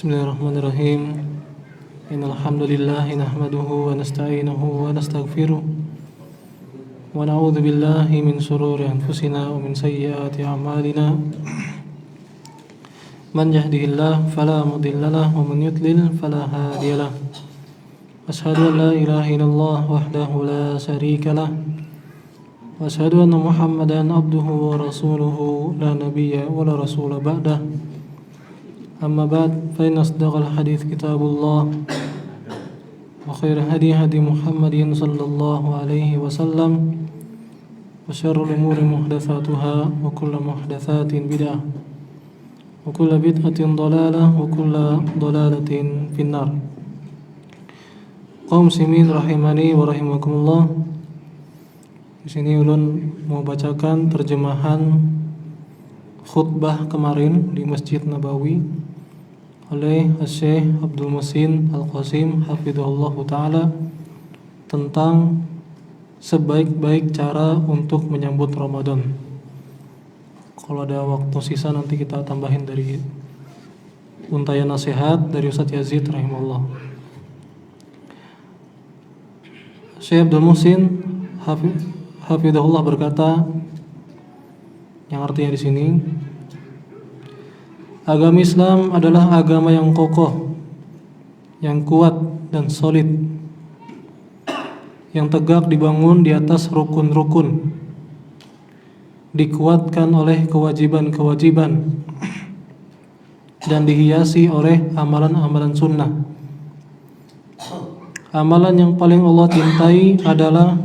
Bismillahirrahmanirrahim. Innal hamdalillah nahmaduhu wa nasta'inuhu wa nastaghfiruh wa na'udzu billahi min shururi anfusina wa min sayyiati a'malina. Man yahdihillahu fala mudilla lahu wa man yudlil fala hadiya lahu. Asyhadu an la ilaha illallah wahdahu la syarika lah wa asyhadu anna Muhammadan abduhu wa rasuluhu la nabiyya wa la rasula ba'dah. Amma ba'd, fa inna asdaqal hadits kitabullah wa khairal hadi Muhammadin sallallahu alaihi wasallam wa syarrul umuri muhdatsatuha wa kullu muhdatsatin bid'ah wa kullu bid'atin dhalalah wa kullu dhalalatin finnar. Kaum muslimin rahimani wa rahimakumullah. Di sini ulun mau bacakan terjemahan khutbah kemarin di Masjid Nabawi oleh Syekh Abdul Muhsin Al-Qasim hafizahullah ta'ala tentang sebaik-baik cara untuk menyambut Ramadan. Kalau ada waktu sisa nanti kita tambahin dari untayan nasihat dari Ustaz Yazid rahimahullah. Syekh Abdul Muhsin hafizahullah berkata, yang artinya di sini, agama Islam adalah agama yang kokoh, yang kuat dan solid, yang tegak dibangun di atas rukun-rukun, dikuatkan oleh kewajiban-kewajiban, dan dihiasi oleh amalan-amalan sunnah. Amalan yang paling Allah cintai adalah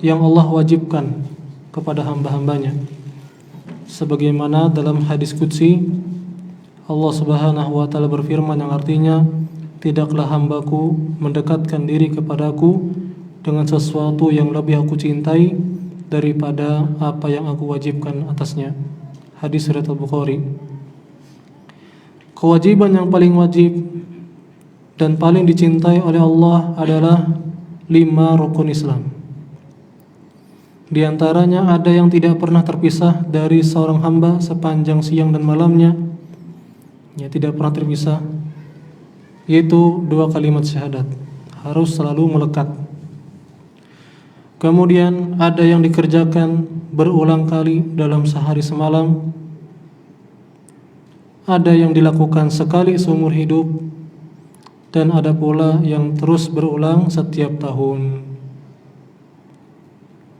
yang Allah wajibkan kepada hamba-hambanya. Sebagaimana dalam hadis qudsi, Allah Subhanahu wa ta'ala berfirman yang artinya, tidaklah hambaku mendekatkan diri kepadaku dengan sesuatu yang lebih aku cintai daripada apa yang aku wajibkan atasnya. Hadis riwayat Al-Bukhari. Kewajiban yang paling wajib dan paling dicintai oleh Allah adalah 5 rukun Islam. Di antaranya ada yang tidak pernah terpisah dari seorang hamba sepanjang siang dan malamnya, ya tidak pernah terpisah, yaitu 2 kalimat syahadat, harus selalu melekat. Kemudian ada yang dikerjakan berulang kali dalam sehari semalam, ada yang dilakukan sekali seumur hidup, dan ada pula yang terus berulang setiap tahun.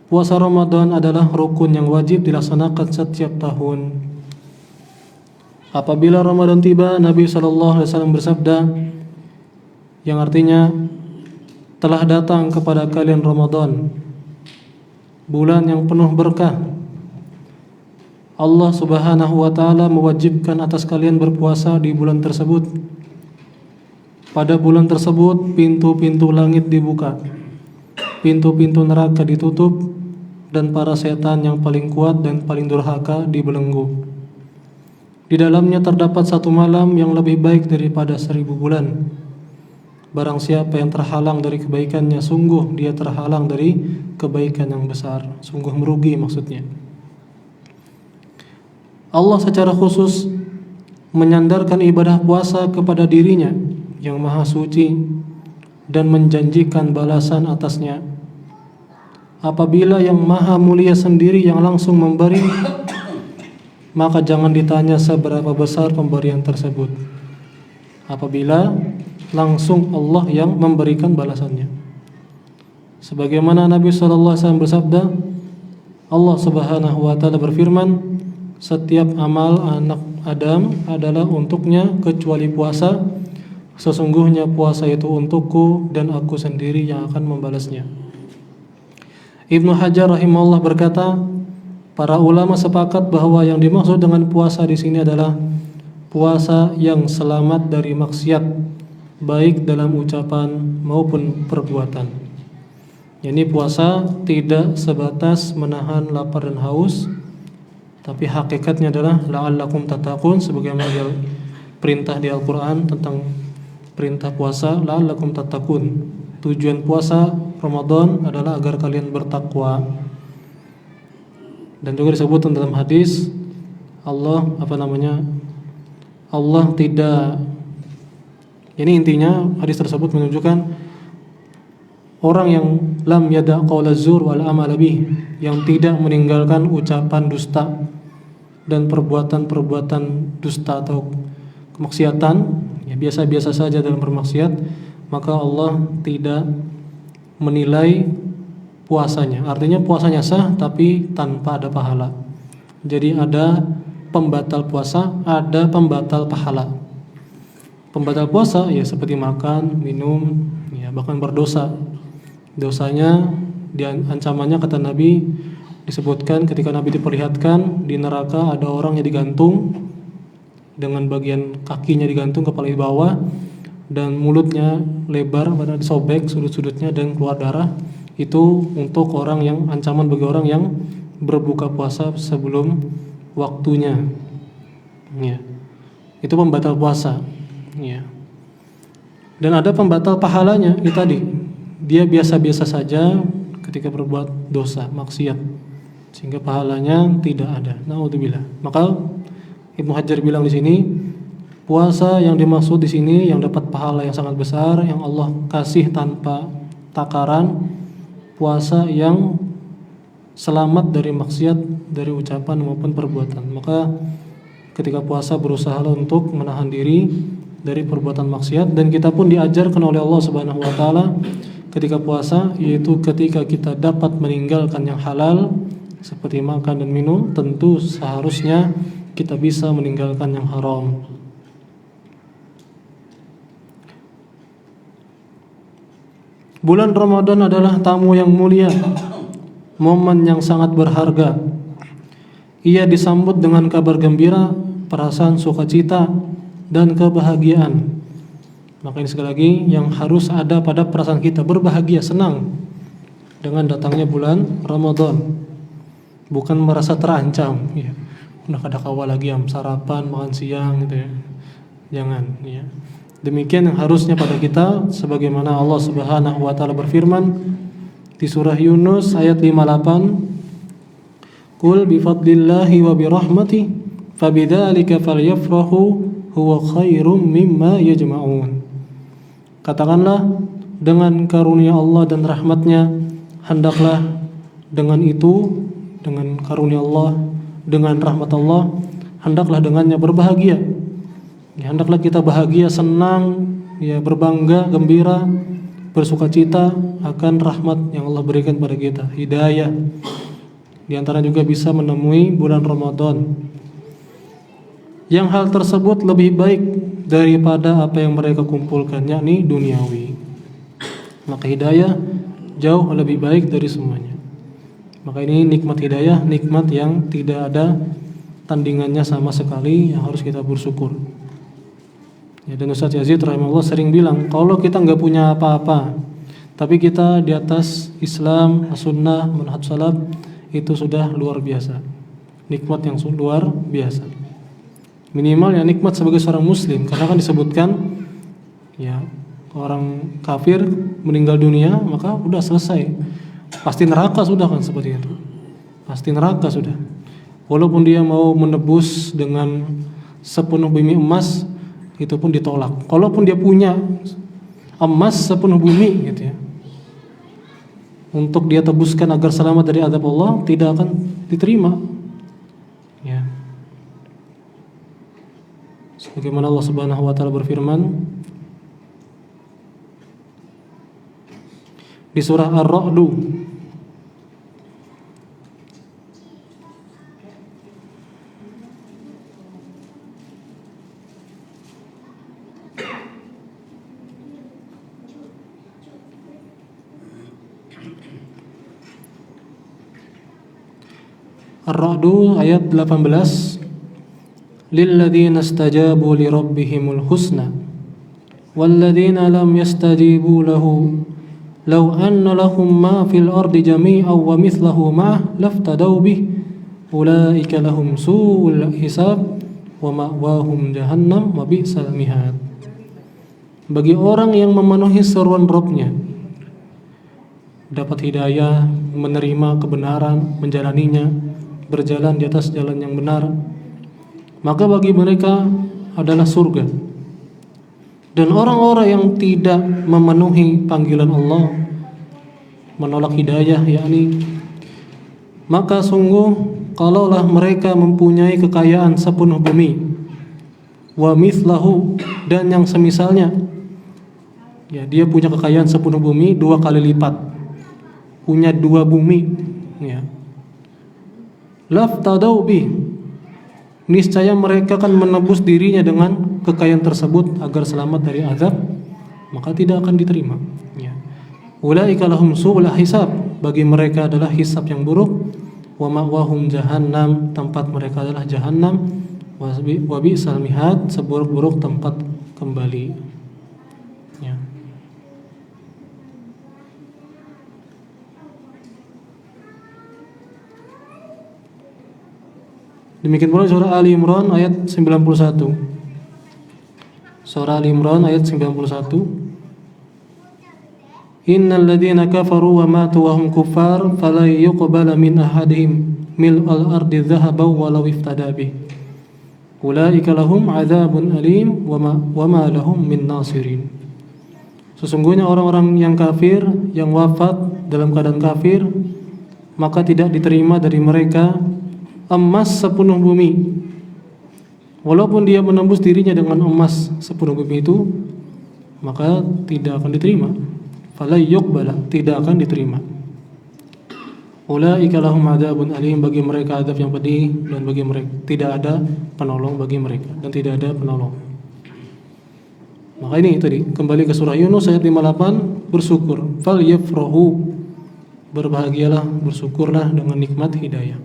Puasa Ramadan adalah rukun yang wajib dilaksanakan setiap tahun. Apabila Ramadan tiba, Nabi SAW bersabda, yang artinya, telah datang kepada kalian Ramadan, bulan yang penuh berkah. Allah Subhanahu wa ta'ala mewajibkan atas kalian berpuasa di bulan tersebut. Pada bulan tersebut, pintu-pintu langit dibuka, pintu-pintu neraka ditutup, dan para setan yang paling kuat dan paling durhaka dibelenggu. Di dalamnya terdapat 1 malam yang lebih baik daripada 1000 bulan. Barang siapa yang terhalang dari kebaikannya, sungguh dia terhalang dari kebaikan yang besar. Sungguh merugi maksudnya. Allah secara khusus menyandarkan ibadah puasa kepada dirinya yang maha suci dan menjanjikan balasan atasnya. Apabila yang maha mulia sendiri yang langsung memberi, maka jangan ditanya seberapa besar pemberian tersebut. Apabila langsung Allah yang memberikan balasannya. Sebagaimana Nabi SAW bersabda, Allah Subhanahu wa ta'ala berfirman, setiap amal anak Adam adalah untuknya kecuali puasa. Sesungguhnya puasa itu untukku dan aku sendiri yang akan membalasnya. Ibnu Hajar rahimahullah berkata, para ulama sepakat bahwa yang dimaksud dengan puasa di sini adalah puasa yang selamat dari maksiat, baik dalam ucapan maupun perbuatan. Ini puasa tidak sebatas menahan lapar dan haus, tapi hakikatnya adalah la'allakum tattaqun, sebagaimana perintah di Al-Quran tentang perintah puasa, la'allakum tattaqun. Tujuan puasa Ramadan adalah agar kalian bertakwa. Dan juga disebutkan dalam hadis Allah tidak, ini intinya hadis tersebut menunjukkan orang yang lam yada' qaula zur wal amal bih, yang tidak meninggalkan ucapan dusta dan perbuatan-perbuatan dusta atau kemaksiatan, ya biasa-biasa saja dalam bermaksiat, maka Allah tidak menilai puasanya. Artinya puasanya sah tapi tanpa ada pahala. Jadi ada pembatal puasa, ada pembatal pahala. Pembatal puasa ya seperti makan, minum, ya bahkan berdosa. Dosanya, ancamannya kata Nabi, disebutkan ketika Nabi diperlihatkan di neraka ada orang yang digantung dengan bagian kakinya digantung, kepala di bawah, dan mulutnya lebar, pada disobek sudut-sudutnya dan keluar darah. Itu untuk orang yang, ancaman bagi orang yang berbuka puasa sebelum waktunya. Ya. Itu pembatal puasa. Ya. Dan ada pembatal pahalanya, itu tadi. Dia biasa-biasa saja ketika berbuat dosa, maksiat, sehingga pahalanya tidak ada. Naudzubillah. Maka Ibnu Hajar bilang di sini, puasa yang dimaksud di sini yang dapat pahala yang sangat besar, yang Allah kasih tanpa takaran, puasa yang selamat dari maksiat, dari ucapan maupun perbuatan. Maka ketika puasa berusaha untuk menahan diri dari perbuatan maksiat, dan kita pun diajarkan oleh Allah Subhanahu wa taala ketika puasa, yaitu ketika kita dapat meninggalkan yang halal seperti makan dan minum, tentu seharusnya kita bisa meninggalkan yang haram. Bulan Ramadan adalah tamu yang mulia, momen yang sangat berharga. Ia disambut dengan kabar gembira, perasaan sukacita dan kebahagiaan. Maka ini sekali lagi yang harus ada pada perasaan kita, berbahagia, senang dengan datangnya bulan Ramadan. Bukan merasa terancam, ya. Udah kada kawal lagi sarapan, makan siang gitu ya. Jangan, ya. Demikian yang harusnya pada kita, sebagaimana Allah Subhanahu wa taala berfirman di surah Yunus ayat 58, "Qul bi fadlillahi wa bi rahmatihi fabidzalika falyafrahu huwa khairum mimma yajma'un." Katakanlah, dengan karunia Allah dan rahmatnya, hendaklah dengan itu, dengan karunia Allah, dengan rahmat Allah, hendaklah dengannya berbahagia. Ya, hendaklah kita bahagia, senang, ya, berbangga, gembira, bersukacita akan rahmat yang Allah berikan pada kita, hidayah. Di antara juga bisa menemui bulan Ramadan, yang hal tersebut lebih baik daripada apa yang mereka kumpulkan, yakni duniawi. Maka hidayah jauh lebih baik dari semuanya. Maka ini nikmat hidayah, nikmat yang tidak ada tandingannya sama sekali, yang harus kita bersyukur. Ya, dan Ustaz Yazid rahimahullah sering bilang, kalau kita nggak punya apa-apa, tapi kita di atas Islam, as-sunnah, manhaj salaf, itu sudah luar biasa. Nikmat yang luar biasa. Minimal ya nikmat sebagai seorang muslim, karena kan disebutkan ya orang kafir meninggal dunia maka udah selesai, pasti neraka sudah, kan seperti itu, pasti neraka sudah. Walaupun dia mau menebus dengan sepenuh bumi emas, itu pun ditolak. Kalaupun dia punya emas sepenuh bumi gitu ya, untuk dia tebuskan agar selamat dari azab Allah, tidak akan diterima. Ya. Sebagaimana Allah Subhanahu wa taala berfirman di surah Ar-Ra'd, Ar-Ra'd ayat 18, lilladzina istajabu li rabbihimul husna walladzina lam yastajibu lahu law anna lahum ma fil ardi jami'an wa mithluhu ma'ah laftadaw bih ulaika lahum su'ul hisab wa ma'wahum jahannam wa bi'sal mihad. Bagi orang yang memenuhi seruan Rabb-nya, dapat hidayah, menerima kebenaran, menjalaninya, berjalan di atas jalan yang benar, maka bagi mereka adalah surga. Dan orang-orang yang tidak memenuhi panggilan Allah, menolak hidayah, yakni, maka sungguh kalaulah mereka mempunyai kekayaan sepenuh bumi, wa mithlahu, dan yang semisalnya, ya, dia punya kekayaan sepenuh bumi 2 kali lipat, punya 2 bumi, ya, laftadau bih, niscaya mereka akan menebus dirinya dengan kekayaan tersebut agar selamat dari azab, maka tidak akan diterima, ya. Ulaika lahum su'ul hisab, bagi mereka adalah hisab yang buruk, wa ma'wahum jahannam, tempat mereka adalah jahannam, wa bi'sal mihad, seburuk-buruk tempat kembali, ya. Demikian pula surah Ali Imran ayat 91. Surah Ali Imran ayat 91. Innal ladzina kafaru wa matu wa hum kuffar fala yuqbala min ahadihim mil'al ardi dhahaban walau iftada bih. Ulaika lahum 'adzabun alim wa ma lahum min nasirin. Sesungguhnya orang-orang yang kafir yang wafat dalam keadaan kafir, maka tidak diterima dari mereka emas sepenuh bumi, walaupun dia menembus dirinya dengan emas sepenuh bumi itu, maka tidak akan diterima. Fala yuqbala, tidak akan diterima. Ulaika lahum adzabun alim, bagi mereka azab yang pedih, dan bagi mereka tidak ada penolong bagi mereka, dan tidak ada penolong. Maka ini tadi kembali ke surah Yunus ayat 58, bersyukur, fal yafrahu, berbahagialah, bersyukurlah dengan nikmat hidayah.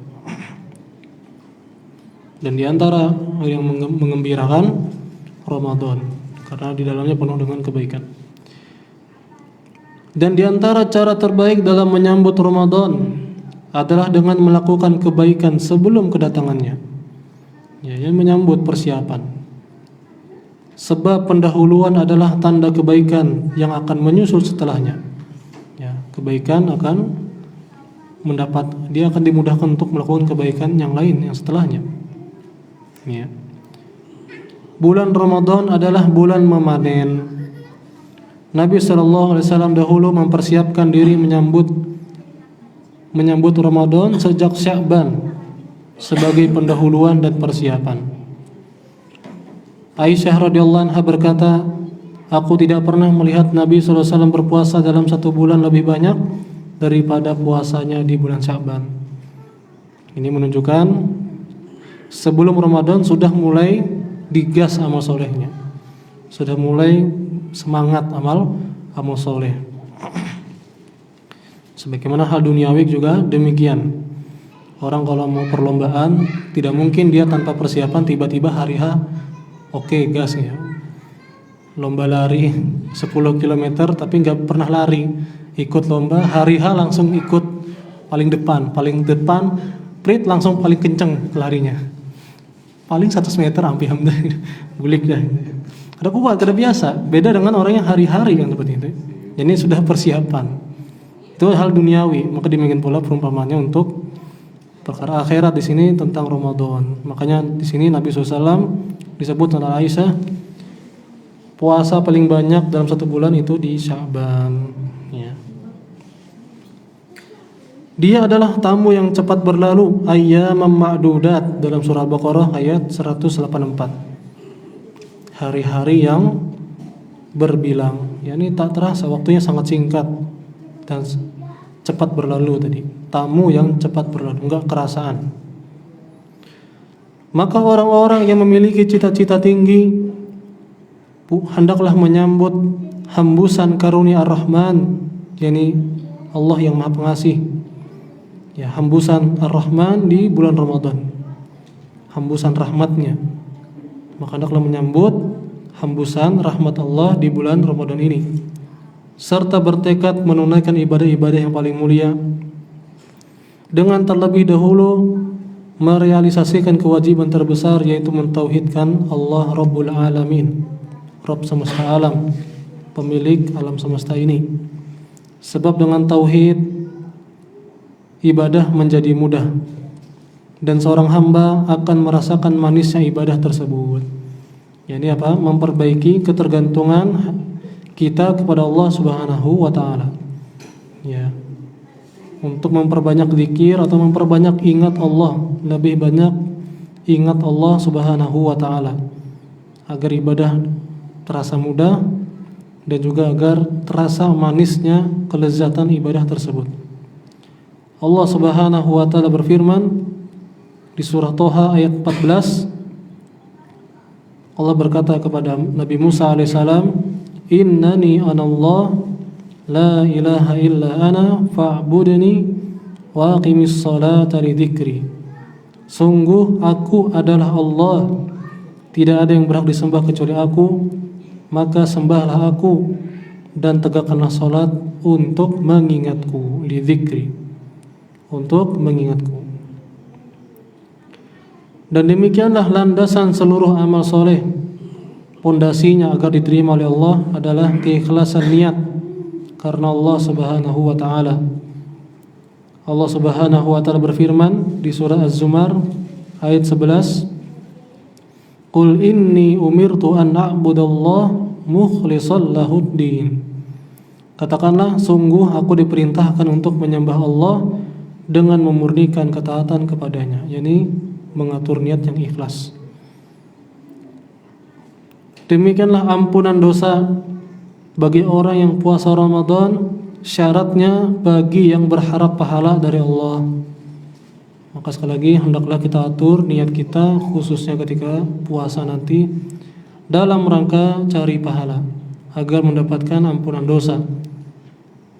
Dan diantara yang mengembirakan Ramadan, karena di dalamnya penuh dengan kebaikan. Dan diantara cara terbaik dalam menyambut Ramadan adalah dengan melakukan kebaikan sebelum kedatangannya, ya, yang menyambut persiapan. Sebab pendahuluan adalah tanda kebaikan yang akan menyusul setelahnya, ya, kebaikan akan dia akan dimudahkan untuk melakukan kebaikan yang lain yang setelahnya. Ya. Bulan Ramadan adalah bulan memanen. Nabi SAW dahulu mempersiapkan diri menyambut Ramadan sejak Sya'ban sebagai pendahuluan dan persiapan. Aisyah radhiyallahu anha berkata, aku tidak pernah melihat Nabi SAW berpuasa dalam 1 bulan lebih banyak daripada puasanya di bulan Sya'ban. Ini menunjukkan sebelum Ramadan sudah mulai digas amal solehnya, sudah mulai semangat amal soleh. Sebagaimana hal duniawi juga demikian. Orang kalau mau perlombaan, tidak mungkin dia tanpa persiapan tiba-tiba hari H oke, gas, ya. Lomba lari 10 km tapi nggak pernah lari, ikut lomba, hari H langsung ikut paling depan, prit langsung paling kenceng larinya. Paling 100 meter hampir bulik dah. Ada kuat, ada biasa. Beda dengan orang yang hari-hari yang seperti itu. Ini sudah persiapan. Itu hal duniawi. Maka demikian pula perumpamannya untuk perkara akhirat di sini tentang Ramadan. Makanya di sini Nabi SAW disebut oleh Aisyah, puasa paling banyak dalam 1 bulan itu di Sya'ban. Ya. Dia adalah tamu yang cepat berlalu, ayyaman ma'dudat, dalam surah Al-Baqarah ayat 184. Hari-hari yang berbilang, yakni tak terasa, waktunya sangat singkat dan cepat berlalu tadi. Tamu yang cepat berlalu, enggak kerasaan. Maka orang-orang yang memiliki cita-cita tinggi hendaklah menyambut hembusan karunia Ar-Rahman, yakni Allah yang Maha Pengasih, Ya, hembusan Ar-Rahman di bulan Ramadan. Hembusan rahmatnya. Maka hendaklah menyambut hembusan rahmat Allah di bulan Ramadan ini, serta bertekad menunaikan ibadah-ibadah yang paling mulia dengan terlebih dahulu merealisasikan kewajiban terbesar, yaitu mentauhidkan Allah Rabbul Alamin, Rabb semesta alam, pemilik alam semesta ini. Sebab dengan tauhid ibadah menjadi mudah dan seorang hamba akan merasakan manisnya ibadah tersebut. Yani apa? Memperbaiki ketergantungan kita kepada Allah Subhanahu wa taala. Ya. Untuk memperbanyak zikir atau memperbanyak ingat Allah, lebih banyak ingat Allah Subhanahu wa taala, agar ibadah terasa mudah dan juga agar terasa manisnya kelezatan ibadah tersebut. Allah Subhanahu wa taala berfirman di surah Toha ayat 14. Allah berkata kepada Nabi Musa alaihissalam, "Innani anallah la ilaha illa ana fa'budni wa aqimis salata li dzikri." Sungguh aku adalah Allah, tidak ada yang berhak disembah kecuali aku, maka sembahlah aku dan tegakkanlah salat untuk mengingatku, li dzikri, untuk mengingatku. Dan demikianlah landasan seluruh amal soleh. Pondasinya agar diterima oleh Allah adalah keikhlasan niat karena Allah Subhanahu wa taala. Allah Subhanahu wa taala berfirman di surah Az-Zumar ayat 11, "Qul inni umirtu an a'budallaha mukhlishan lahuddin." Katakanlah, sungguh aku diperintahkan untuk menyembah Allah dengan memurnikan ketaatan kepadanya, yakni mengatur niat yang ikhlas. Demikianlah ampunan dosa bagi orang yang puasa Ramadan, syaratnya bagi yang berharap pahala dari Allah. Maka sekali lagi hendaklah kita atur niat kita, khususnya ketika puasa nanti, dalam rangka cari pahala agar mendapatkan ampunan dosa.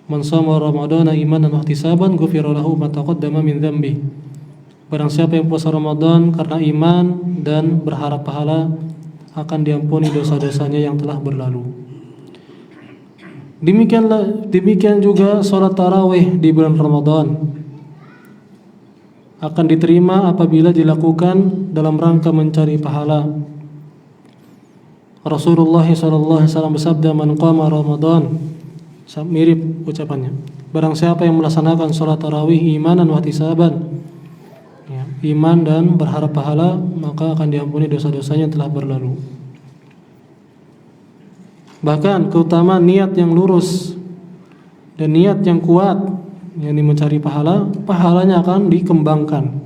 Man shoma Ramadana imanan wa ihtisaban ghufira lahu ma taqaddama min dzambi. Barang siapa yang puasa Ramadan karena iman dan berharap pahala, akan diampuni dosa-dosanya yang telah berlalu. Demikian juga sholat tarawih di bulan Ramadan akan diterima apabila dilakukan dalam rangka mencari pahala. Rasulullah SAW bersabda, "Man qama Ramadan," mirip ucapannya, barang siapa yang melaksanakan sholat tarawih imanan wa ihtisaban, ya, iman dan berharap pahala, maka akan diampuni dosa-dosanya yang telah berlalu. Bahkan keutamaan niat yang lurus dan niat yang kuat, yang mencari pahala, pahalanya akan dikembangkan,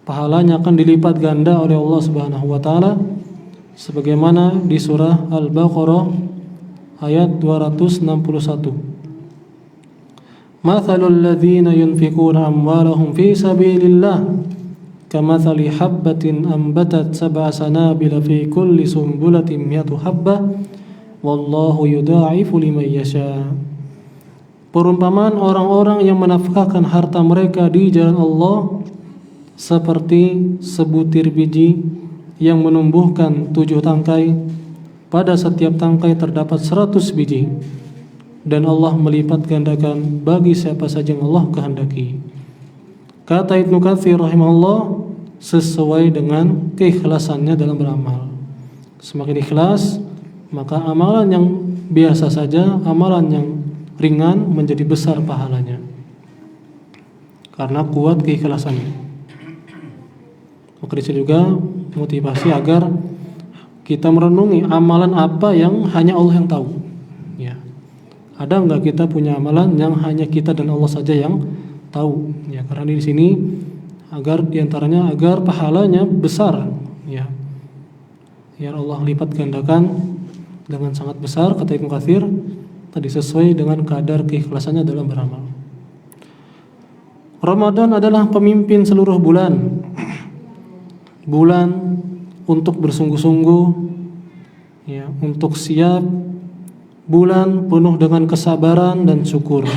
pahalanya akan dilipat ganda oleh Allah Subhanahu wa taala, sebagaimana di surah Al-Baqarah ayat 261. Mathalul ladzina yunfikuna amwalahum fi sabilillah kamathali habbatin ambatat sab'a sanabila fi kulli sumbulatin mi'atu habbah wallahu yudha'ifu liman yasha. Perumpamaan orang-orang yang menafkahkan harta mereka di jalan Allah seperti sebutir biji yang menumbuhkan 7 tangkai, pada setiap tangkai terdapat 100 biji, dan Allah melipat gandakan bagi siapa saja yang Allah kehendaki. Kata Ibnu Katsir rahimahullah, sesuai dengan keikhlasannya dalam beramal. Semakin ikhlas, maka amalan yang biasa saja, amalan yang ringan menjadi besar pahalanya, karena kuat keikhlasannya. Maka di sini juga motivasi agar kita merenungi amalan apa yang hanya Allah yang tahu. Ya, ada enggak kita punya amalan yang hanya kita dan Allah saja yang tahu? Ya, karena di sini agar diantaranya agar pahalanya besar. Ya, ya Allah lipat gandakan dengan sangat besar, kata Ibnu Katsir tadi, sesuai dengan kadar keikhlasannya dalam beramal. Ramadan adalah pemimpin seluruh bulan, bulan untuk bersungguh-sungguh, ya, untuk siap, bulan penuh dengan kesabaran dan syukur.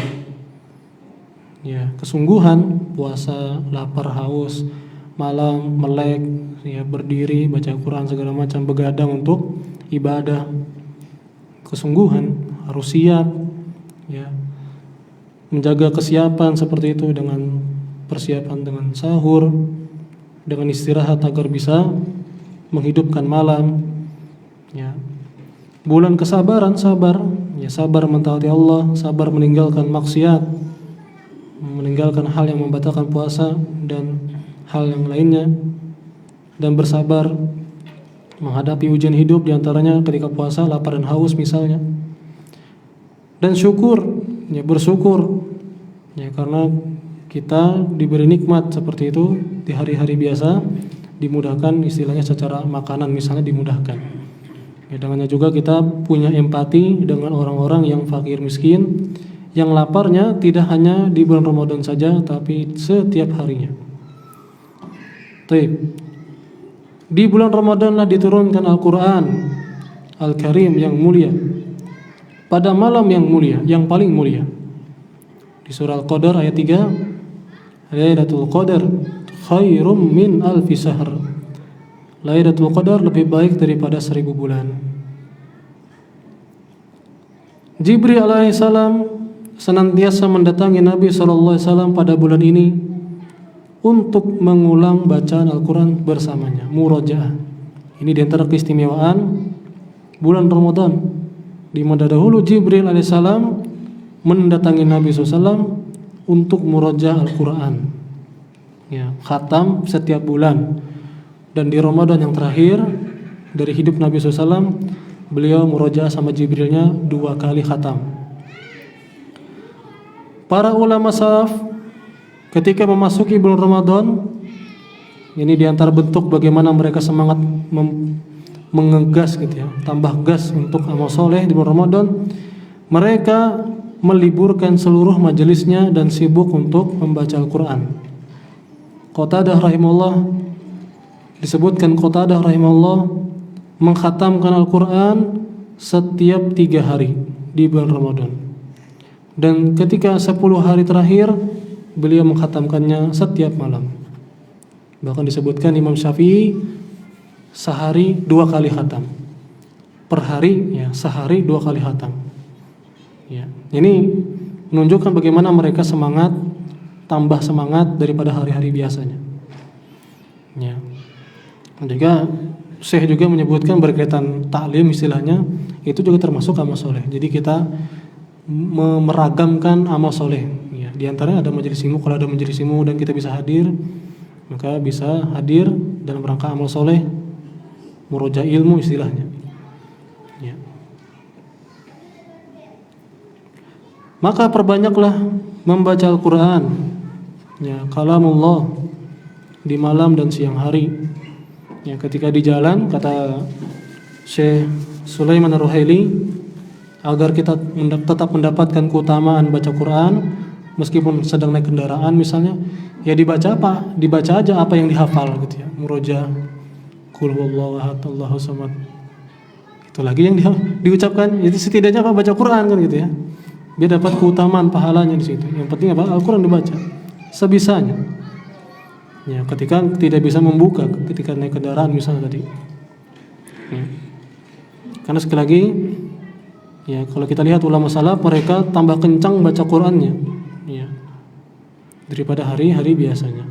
ya, kesungguhan, puasa, lapar, haus, malam, melek, ya, berdiri, baca Quran segala macam, begadang untuk ibadah. Kesungguhan harus siap, ya, menjaga kesiapan seperti itu dengan persiapan dengan sahur, dengan istirahat agar bisa menghidupkan malam, ya. Bulan kesabaran, sabar, ya, sabar mentaati Allah, sabar meninggalkan maksiat, meninggalkan hal yang membatalkan puasa dan hal yang lainnya, dan bersabar menghadapi ujian hidup, diantaranya ketika puasa lapar dan haus misalnya. Dan syukur, ya, bersyukur, ya, karena kita diberi nikmat seperti itu di hari-hari biasa, dimudahkan istilahnya secara makanan misalnya dimudahkan. Ya, dengannya juga kita punya empati dengan orang-orang yang fakir miskin, yang laparnya tidak hanya di bulan Ramadan saja tapi setiap harinya. Taib. Di bulan Ramadanlah diturunkan Al-Quran Al-Karim yang mulia, pada malam yang mulia, yang paling mulia. Di surah Al-Qadar ayat 3, Lailatul Qadar khairum min alfi syahr. Lailatul Qadar lebih baik daripada 1000 bulan. Jibril alaihissalam senantiasa mendatangi Nabi SAW pada bulan ini untuk mengulang bacaan Al-Quran bersamanya, murojaah. Ini diantara keistimewaan bulan Ramadan, di mana dahulu Jibril alaihissalam mendatangi Nabi SAW untuk murojaah Al-Quran, ya, khatam setiap bulan. Dan di Ramadan yang terakhir dari hidup Nabi SAW, beliau murojaah sama Jibrilnya 2 kali khatam. Para ulama salaf ketika memasuki bulan Ramadan, ini diantara bentuk bagaimana mereka semangat mengegas gitu ya, tambah gas untuk amal soleh di bulan Ramadan, mereka meliburkan seluruh majelisnya dan sibuk untuk membaca Al-Quran. Qatadah rahimahullah, disebutkan Qatadah rahimahullah mengkhatamkan Al-Quran setiap 3 hari di bulan Ramadan. Dan ketika 10 hari terakhir beliau mengkhatamkannya setiap malam. Bahkan disebutkan Imam Syafi'i sehari 2 kali khatam. Per hari, ya, sehari 2 kali khatam. Ya, ini menunjukkan bagaimana mereka semangat, tambah semangat daripada hari-hari biasanya. Ya. Juga Syekh juga menyebutkan berkaitan taklim istilahnya, itu juga termasuk amal soleh. Jadi kita meragamkan amal soleh. Ya, di antaranya ada majelis ilmu. Kalau ada majelis ilmu dan kita bisa hadir, maka bisa hadir dalam rangka amal soleh, murojaah ilmu istilahnya. Ya. Maka perbanyaklah membaca Al-Quran, ya, kalamullah, di malam dan siang hari. Ya, ketika di jalan, kata Syekh Sulaiman Ar-Ruhaili, agar kita tetap mendapatkan keutamaan baca Quran meskipun sedang naik kendaraan misalnya, ya dibaca apa? Dibaca aja apa yang dihafal gitu ya. Murojaah Qul huwallahu ahad Allahu samad. Itu lagi yang diucapkan. Jadi setidaknya apa? Baca Quran kan gitu ya. Dia dapat keutamaan pahalanya di situ. Yang penting apa? Al-Quran dibaca sebisanya. Ya, ketika tidak bisa membuka ketika naik kendaraan misalnya tadi. Ya. Karena sekali lagi, ya, kalau kita lihat ulama salaf, mereka tambah kencang baca Qur'annya, ya, daripada hari-hari biasanya.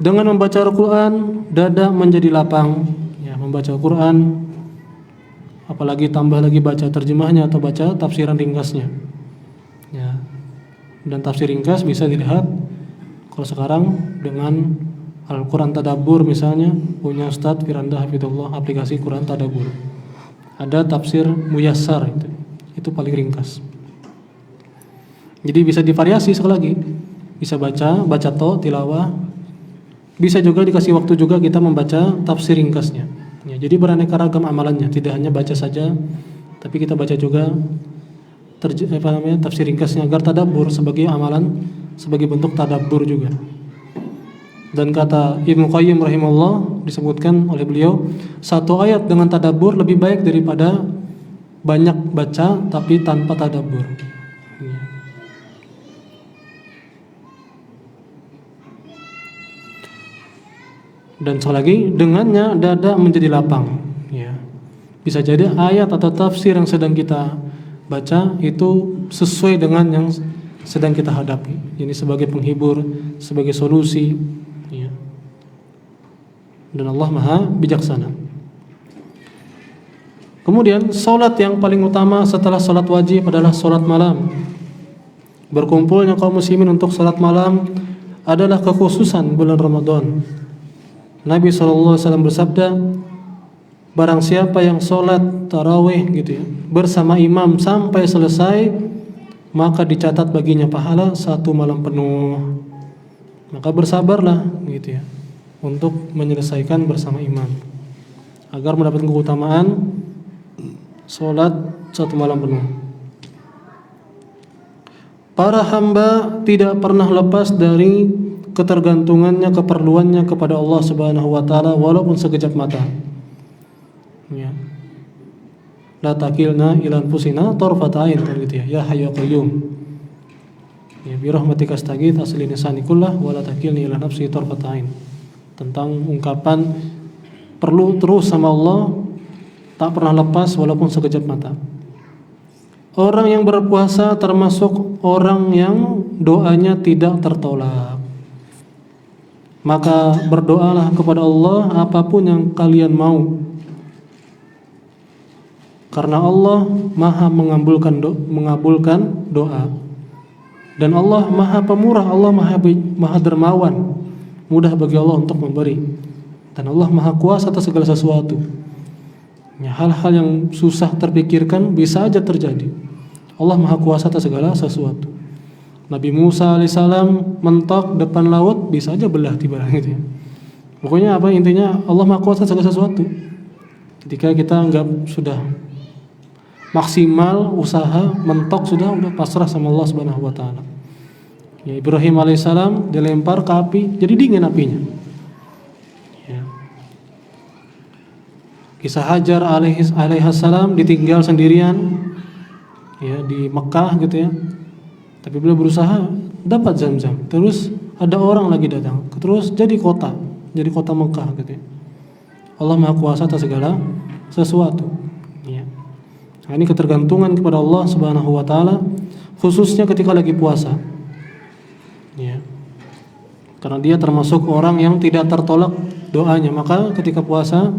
Dengan membaca Al-Quran, dada menjadi lapang, ya, membaca Al-Quran, apalagi tambah lagi baca terjemahnya atau baca tafsiran ringkasnya, ya. Dan tafsir ringkas bisa dilihat kalau sekarang dengan Al-Quran Tadabbur misalnya, punya Ustadz Firanda Hafidullah, aplikasi Quran Tadabbur. Ada tafsir Muyassar, itu paling ringkas. Jadi bisa divariasi sekali lagi, bisa baca tilawah, bisa juga dikasih waktu juga kita membaca tafsir ringkasnya. Ya, jadi beraneka ragam amalannya, tidak hanya baca saja, tapi kita baca juga tafsir ringkasnya agar tadabbur sebagai amalan, sebagai bentuk tadabbur juga. Dan kata Ibnu Qayyim rahimahullah, disebutkan oleh beliau, 1 ayat dengan tadabbur lebih baik daripada banyak baca tapi tanpa tadabbur. Ya. Dan sekali lagi, dengannya dada menjadi lapang. Ya. Bisa jadi ayat atau tafsir yang sedang kita baca itu sesuai dengan yang sedang kita hadapi. Ini sebagai penghibur, sebagai solusi. Ya. Dan Allah Maha bijaksana. Kemudian salat yang paling utama setelah salat wajib adalah salat malam. Berkumpulnya kaum muslimin untuk salat malam adalah kekhususan bulan Ramadan. Nabi SAW bersabda, barang siapa yang salat tarawih gitu ya, bersama imam sampai selesai, maka dicatat baginya pahala 1 malam penuh. Maka bersabarlah gitu ya untuk menyelesaikan bersama imam agar mendapatkan keutamaan salat 1 malam penuh. Para hamba tidak pernah lepas dari ketergantungannya, keperluannya kepada Allah Subhanahu wa taala walaupun sekejap mata. Ya. La takilna ila anfusina tarfata ain gitu ya. Ya Hayyu Qayyum. Ya bi rahmatika astaghits asli lisani kullah wa la takilni ila nafsi tarfata ain. Tentang ungkapan perlu terus sama Allah, tak pernah lepas walaupun sekejap mata. Orang yang berpuasa termasuk orang yang doanya tidak tertolak. Maka berdoalah kepada Allah apapun yang kalian mau. Karena Allah Maha mengabulkan doa. Dan Allah Maha Pemurah, Allah Maha Dermawan. Mudah bagi Allah untuk memberi. Dan Allah Maha Kuasa atas segala sesuatu. Ya, hal-hal yang susah terpikirkan bisa aja terjadi. Allah Maha Kuasa atas segala sesuatu. Nabi Musa alaihissalam mentok depan laut, bisa aja belah tiba gitu ya. Pokoknya apa intinya, Allah Maha Kuasa atas segala sesuatu. Ketika kita anggap sudah maksimal usaha, mentok sudah pasrah sama Allah Subhanahu wa taala. Ya, Ibrahim alaihissalam dilempar ke api, jadi dingin apinya. Ya. Kisah Hajar alaihissalam ditinggal sendirian ya di Mekah gitu ya. Tapi beliau berusaha dapat Zam-Zam. Terus ada orang lagi datang. Terus jadi kota Mekah gitu ya. Allah Maha Kuasa atas segala sesuatu. Ya. Nah, ini ketergantungan kepada Allah Subhanahu wa taala khususnya ketika lagi puasa. Ya. Karena dia termasuk orang yang tidak tertolak doanya, maka ketika puasa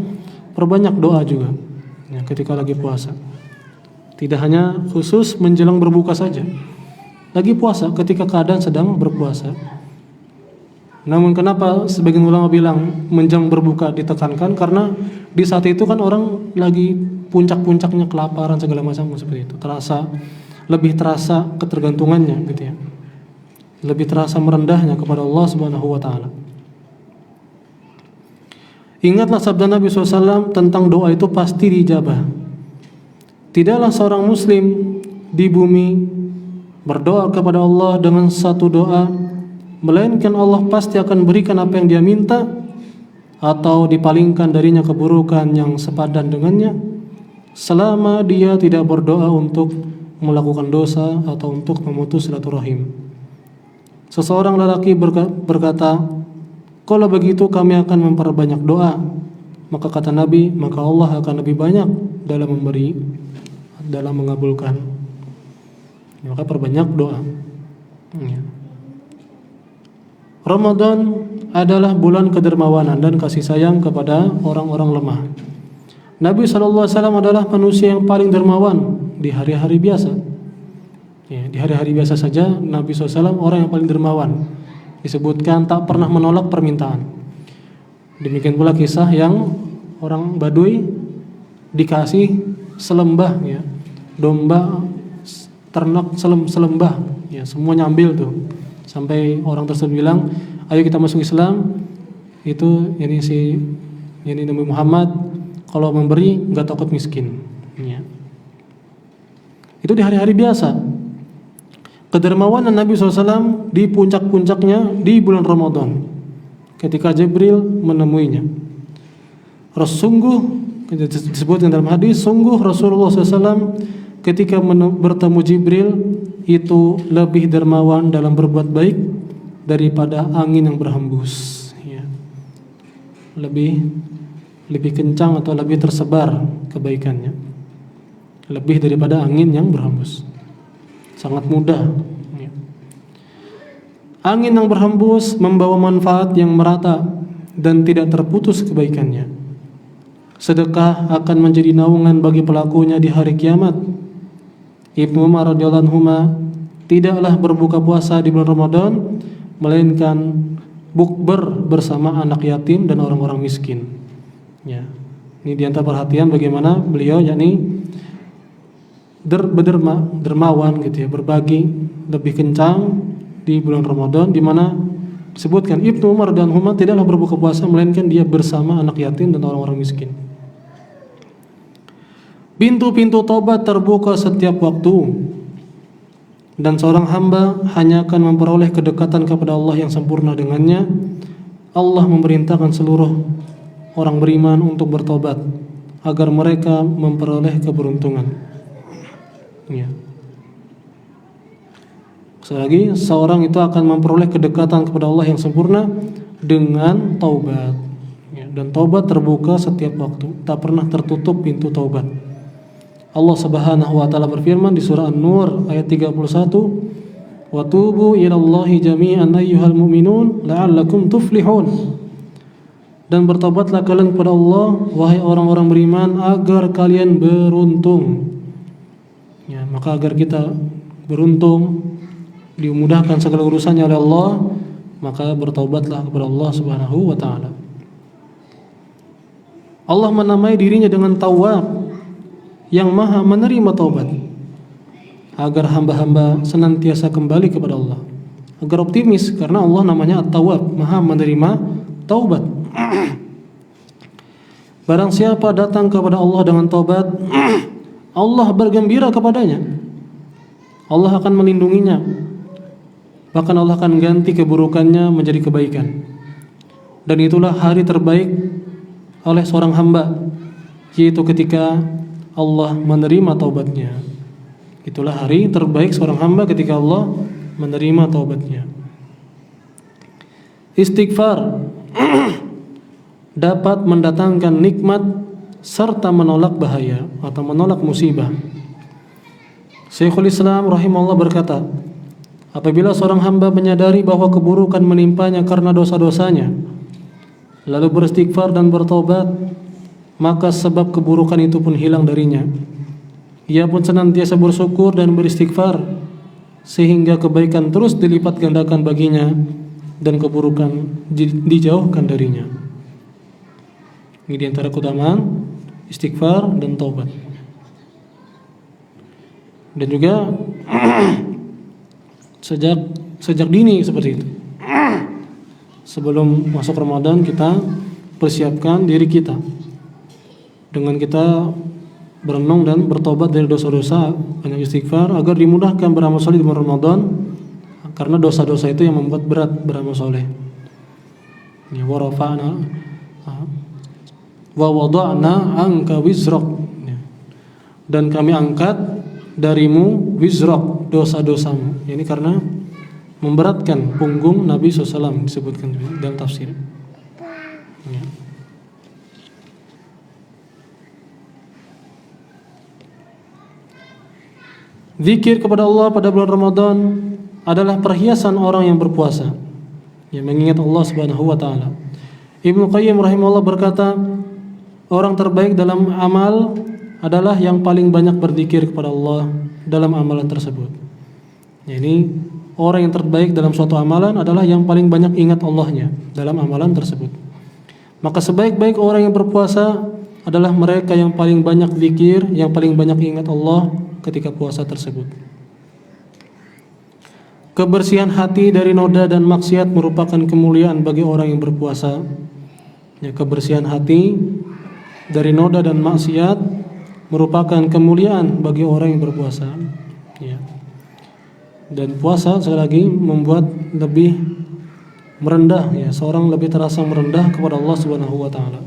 perbanyak doa juga. Ya, ketika lagi puasa. Tidak hanya khusus menjelang berbuka saja. Lagi puasa ketika keadaan sedang berpuasa. Namun kenapa sebagian ulama bilang menjelang berbuka ditekankan? Karena di saat itu kan orang lagi puncak-puncaknya kelaparan segala macam seperti itu. Lebih terasa ketergantungannya gitu ya. Lebih terasa merendahnya kepada Allah Subhanahu wa taala. Ingatlah sabda Nabi SAW tentang doa itu pasti dijabah. Tidaklah seorang muslim di bumi berdoa kepada Allah dengan satu doa, melainkan Allah pasti akan berikan apa yang dia minta atau dipalingkan darinya keburukan yang sepadan dengannya, selama dia tidak berdoa untuk melakukan dosa atau untuk memutus silaturahim. Seseorang lelaki berkata, kalau begitu kami akan memperbanyak doa. Maka kata Nabi, maka Allah akan lebih banyak dalam memberi, dalam mengabulkan. Maka perbanyak doa. Ya. Ramadan adalah bulan kedermawanan dan kasih sayang kepada orang-orang lemah. Nabi SAW adalah manusia yang paling dermawan di hari-hari biasa. Ya, di hari-hari biasa saja Nabi SAW orang yang paling dermawan. Disebutkan tak pernah menolak permintaan. Demikian pula kisah yang orang Baduy dikasih selembah ya, domba, ternak selembah ya, semuanya ambil tuh. Sampai orang tersebut bilang, ayo kita masuk Islam. Itu ini Nabi Muhammad kalau memberi enggak takut miskin ya. Itu di hari-hari biasa. Kedermawanan Nabi SAW di puncak-puncaknya di bulan Ramadan ketika Jibril menemuinya. Sungguh disebutkan dalam hadis, sungguh Rasulullah SAW ketika bertemu Jibril itu lebih dermawan dalam berbuat baik daripada angin yang berhembus, ya. Lebih kencang atau lebih tersebar kebaikannya, lebih daripada angin yang berhembus. Sangat mudah, ya. Angin yang berhembus membawa manfaat yang merata dan tidak terputus kebaikannya. Sedekah akan menjadi naungan bagi pelakunya di hari kiamat. Ibnu Umar radhiyallahu anhu tidaklah berbuka puasa di bulan Ramadan melainkan bukber bersama anak yatim dan orang-orang miskin. Ya. Ini diantara perhatian bagaimana beliau yakni dermawan gitu ya, berbagi lebih kencang di bulan Ramadan, di mana disebutkan Ibnu Umar dan Umar tidaklah berbuka puasa melainkan dia bersama anak yatim dan orang-orang miskin. Pintu-pintu taubat terbuka setiap waktu, dan seorang hamba hanya akan memperoleh kedekatan kepada Allah yang sempurna dengannya. Allah memerintahkan seluruh orang beriman untuk bertobat agar mereka memperoleh keberuntungan. Ya. Sekali lagi, seorang itu akan memperoleh kedekatan kepada Allah yang sempurna dengan taubat. Ya, dan taubat terbuka setiap waktu, tak pernah tertutup pintu taubat. Allah Subhanahu wa taala berfirman di surah An-Nur ayat 31, "Wa tubu ilallahi jami'an ayyuhal mu'minun la'allakum tuflihun." Dan bertobatlah kalian kepada Allah wahai orang-orang beriman agar kalian beruntung. Ya, maka agar kita beruntung, dimudahkan segala urusannya oleh Allah, maka bertobatlah kepada Allah Subhanahu wa taala. Allah menamai dirinya dengan Tawwab, yang maha menerima taubat, agar hamba-hamba senantiasa kembali kepada Allah, agar optimis karena Allah namanya At-Tawwab, maha menerima taubat. Barang siapa datang kepada Allah dengan taubat, Allah bergembira kepadanya, Allah akan melindunginya, bahkan Allah akan ganti keburukannya menjadi kebaikan. Dan itulah hari terbaik oleh seorang hamba, yaitu ketika Allah menerima taubatnya. Itulah hari terbaik seorang hamba ketika Allah menerima taubatnya. Istighfar dapat mendatangkan nikmat serta menolak bahaya atau menolak musibah. Syekhul Islam rahimahullah berkata, apabila seorang hamba menyadari bahwa keburukan menimpanya karena dosa-dosanya, lalu beristighfar dan bertobat, maka sebab keburukan itu pun hilang darinya. Ia pun senantiasa bersyukur dan beristighfar, sehingga kebaikan terus dilipat gandakan baginya dan keburukan dijauhkan darinya. Ini di antara keutamaan istighfar dan taubat. Dan juga sejak dini seperti itu. Sebelum masuk Ramadan kita persiapkan diri kita dengan kita berenung dan bertobat dari dosa-dosa, banyak istighfar agar dimudahkan beramal soleh di bulan Ramadan, karena dosa-dosa itu yang membuat berat beramal soleh. Ya, wa rafa'na wa wada'na anka wizrak, dan kami angkat darimu wizrak, dosa-dosamu. Ini karena memberatkan punggung Nabi SAW, disebutkan dalam tafsir. Ya. Zikir kepada Allah pada bulan Ramadan adalah perhiasan orang yang berpuasa, yang mengingat Allah Subhanahu wa taala. Ibnu Qayyim rahimahullah berkata, orang terbaik dalam amal adalah yang paling banyak berzikir kepada Allah dalam amalan tersebut. Ini orang yang terbaik dalam suatu amalan adalah yang paling banyak ingat Allahnya dalam amalan tersebut. Maka sebaik-baik orang yang berpuasa adalah mereka yang paling banyak zikir, yang paling banyak ingat Allah ketika puasa tersebut. Kebersihan hati dari noda dan maksiat merupakan kemuliaan bagi orang yang berpuasa. Ya, kebersihan hati dari noda dan maksiat merupakan kemuliaan bagi orang yang berpuasa. Ya. Dan puasa sekali lagi membuat lebih merendah, ya, seorang lebih terasa merendah kepada Allah Subhanahu wa taala.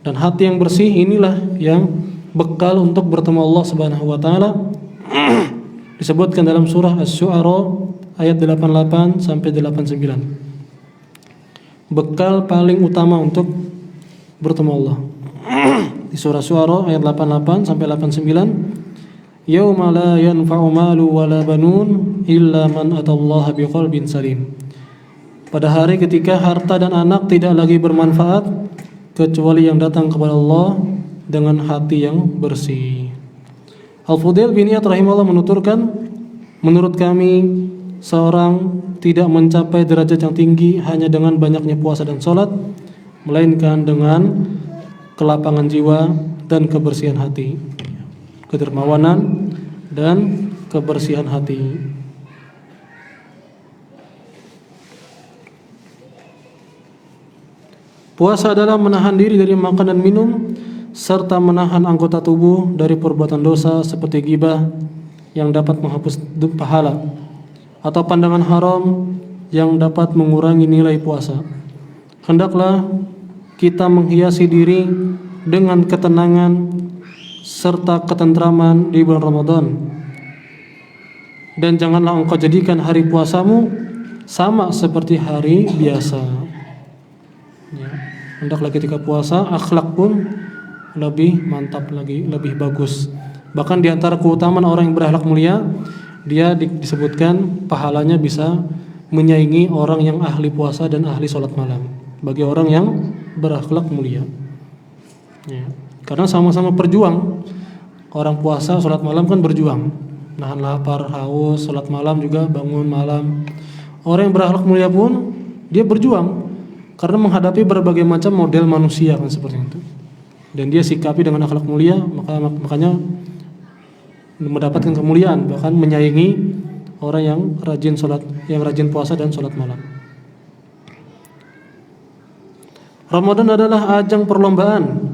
Dan hati yang bersih inilah yang bekal untuk bertemu Allah Subhanahu wa taala. Disebutkan dalam surah Asy-Syu'ara ayat 88 sampai 89. Bekal paling utama untuk bertemu Allah. Di surah Asy-Syu'ara ayat 88 sampai 89, yauma la yanfa'u malu wala banun illa man atallaha biqalbin salim. Pada hari ketika harta dan anak tidak lagi bermanfaat kecuali yang datang kepada Allah dengan hati yang bersih. Al-Fudail bin Iyad rahimahullah menuturkan, menurut kami seorang tidak mencapai derajat yang tinggi hanya dengan banyaknya puasa dan sholat, melainkan dengan kelapangan jiwa dan kebersihan hati, kedermawanan dan kebersihan hati. Puasa adalah menahan diri dari makan dan minum serta menahan anggota tubuh dari perbuatan dosa seperti ghibah yang dapat menghapus pahala atau pandangan haram yang dapat mengurangi nilai puasa. Hendaklah kita menghiasi diri dengan ketenangan serta ketentraman di bulan Ramadan. Dan janganlah engkau jadikan hari puasamu sama seperti hari biasa. Ya. Hendaklah ketika puasa akhlak pun lebih mantap lagi, lebih bagus. Bahkan di antara keutamaan orang yang berakhlak mulia, dia disebutkan pahalanya bisa menyaingi orang yang ahli puasa dan ahli sholat malam. Bagi orang yang berakhlak mulia, ya. Karena sama-sama berjuang. Orang puasa, sholat malam kan berjuang, nahan lapar, haus, sholat malam juga bangun malam. Orang yang berakhlak mulia pun dia berjuang karena menghadapi berbagai macam model manusia kan seperti itu. Dan dia sikapi dengan akhlak mulia, makanya mendapatkan kemuliaan, bahkan menyaingi orang yang rajin sholat, yang rajin puasa dan sholat malam. Ramadan adalah ajang perlombaan.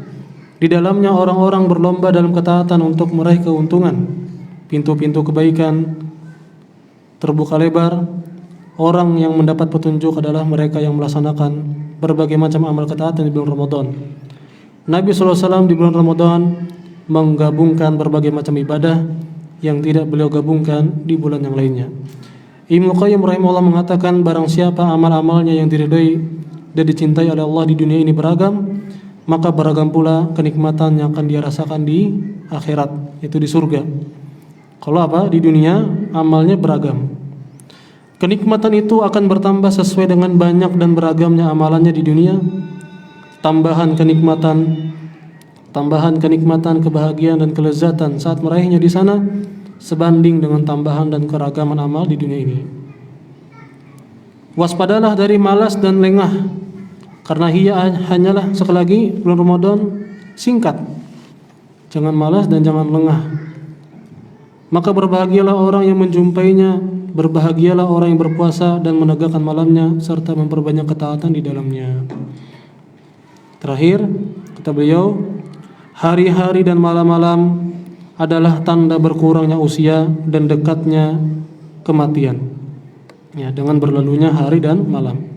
Di dalamnya orang-orang berlomba dalam ketaatan untuk meraih keuntungan. Pintu-pintu kebaikan terbuka lebar. Orang yang mendapat petunjuk adalah mereka yang melaksanakan berbagai macam amal ketaatan di bulan Ramadan. Nabi SAW di bulan Ramadan menggabungkan berbagai macam ibadah yang tidak beliau gabungkan di bulan yang lainnya. Ibnu Qayyim rahimahullah mengatakan, barang siapa amal-amalnya yang diridhoi dan dicintai oleh Allah di dunia ini beragam, maka beragam pula kenikmatan yang akan dia rasakan di akhirat, itu di surga. Kalau apa? Di dunia amalnya beragam. Kenikmatan itu akan bertambah sesuai dengan banyak dan beragamnya amalannya di dunia. Tambahan kenikmatan, kebahagiaan dan kelezatan saat meraihnya di sana sebanding dengan tambahan dan keragaman amal di dunia ini. Waspadalah dari malas dan lengah, karena hanyalah sekali lagi bulan Ramadan singkat. Jangan malas dan jangan lengah. Maka berbahagialah orang yang menjumpainya, berbahagialah orang yang berpuasa dan menegakkan malamnya serta memperbanyak ketaatan di dalamnya. Terakhir, kata beliau, hari-hari dan malam-malam adalah tanda berkurangnya usia dan dekatnya kematian. Ya, dengan berlalunya hari dan malam.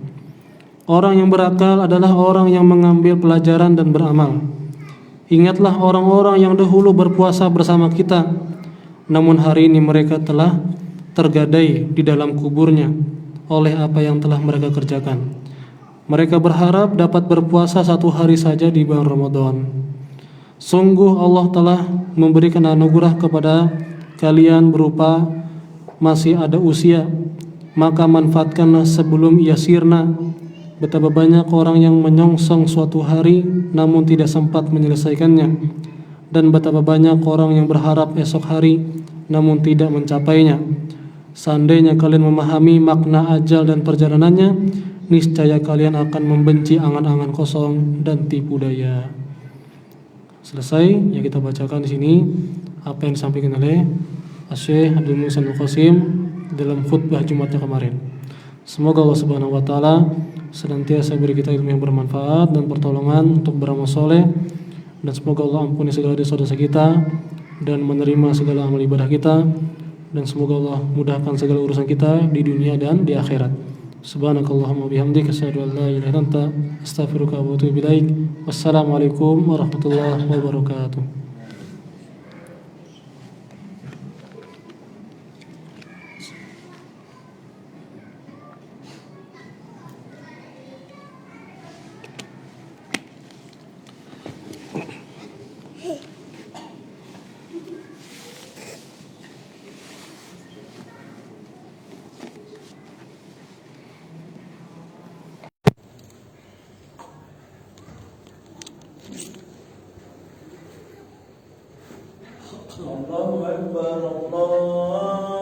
Orang yang berakal adalah orang yang mengambil pelajaran dan beramal. Ingatlah orang-orang yang dahulu berpuasa bersama kita, namun hari ini mereka telah tergadai di dalam kuburnya oleh apa yang telah mereka kerjakan. Mereka berharap dapat berpuasa 1 hari saja di bulan Ramadan. Sungguh Allah telah memberikan anugerah kepada kalian berupa masih ada usia, maka manfaatkanlah sebelum ia sirna. Betapa banyak orang yang menyongsong suatu hari namun tidak sempat menyelesaikannya, dan betapa banyak orang yang berharap esok hari namun tidak mencapainya. Seandainya kalian memahami makna ajal dan perjalanannya, niscaya kalian akan membenci angan-angan kosong dan tipu daya. Selesai yang kita bacakan di sini apa yang disampaikan oleh Syekh Abdul Muhsin Al-Qasim dalam khutbah Jumatnya kemarin. Semoga Allah Subhanahu wa taala senantiasa beri kita ilmu yang bermanfaat dan pertolongan untuk beramal soleh, dan semoga Allah ampuni segala dosa-dosa kita dan menerima segala amal ibadah kita, dan semoga Allah mudahkan segala urusan kita di dunia dan di akhirat. Subhanakallahumma bihamdika asyhadu an la ilaha illa anta astaghfiruka wa atubu ilaik. Wassalamualaikum warahmatullahi wabarakatuh. Allahu Akbar, Allah